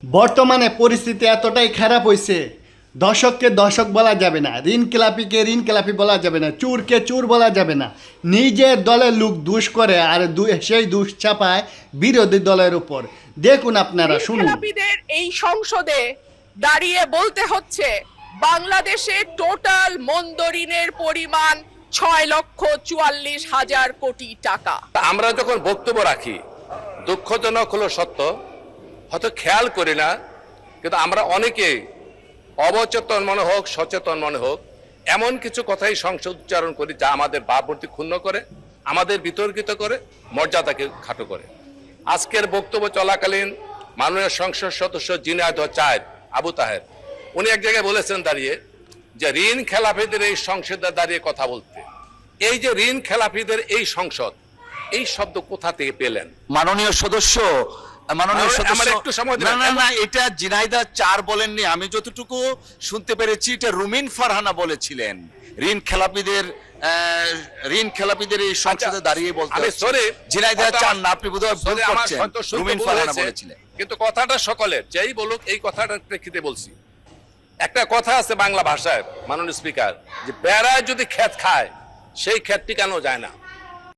বর্তমানে পরিস্থিতি এতটাই খারাপ হয়েছে, দর্শককে দর্শক বলা যাবে না, ঋণ খেলাপিকে ঋণ খেলাপি বলা যাবে না, চুরকে চুর বলা যাবে না। নিজের দলের লোক দোষ করে আর সেই দোষ চাপায় বিরোধী দলের উপর। দেখুন আপনারা, শুনুন। খেলাপিদের এই সংসদে দাঁড়িয়ে বলতে হচ্ছে বাংলাদেশে টোটাল মন্দরিনের পরিমাণ 6,44,000 কোটি টাকা। আমরা যখন বক্তব্য রাখি, দুঃখজনক হলো সত্য, হয়তো খেয়াল করি না, কিন্তু আমরা অনেকে অবচেতন মনে হোক সচেতন মনে হোক এমন কিছু কথাই সংসদ উচ্চারণ করি যা আমাদের ভাবমূর্তি ক্ষুণ্ণ করে, আমাদের বিতর্কিত করে, মর্যাদাকে খাটো করে। আজকের বক্তব্য চলাকালীন মাননীয় সংসদ সদস্য জিনায়দ চায়ের আবু তাহের উনি এক জায়গায় বলেছেন দাঁড়িয়ে যে ঋণ খেলাপিদের এই সংসদে দাঁড়িয়ে কথা বলতে। এই যে ঋণ খেলাপিদের এই সংসদ, এই শব্দ কোথা থেকে পেলেন? মাননীয় সদস্য একটু সময় দিন। না, এটা জিনাইদা চার বলেননি, আমি যতটুকু শুনতে পেরেছি এটা রুমিন ফারহানা বলেছিলেন। ঋণ খেলাপিদের এই সংসদে দাঁড়িয়ে বলতে জিনাইদা চার না, আপনি বোধহয় ভুল করছেন, রুমিন ফারহানা বলেছিলেন। কিন্তু কথাটা সকলের, যেই বলুক এই কথাটার প্রেক্ষিতে বলছি। একটা কথা আছে বাংলা ভাষায় মাননীয় স্পিকার, যে বেড়ায় যদি ক্ষেত খায় সেই ক্ষেত টিকানো যায় না।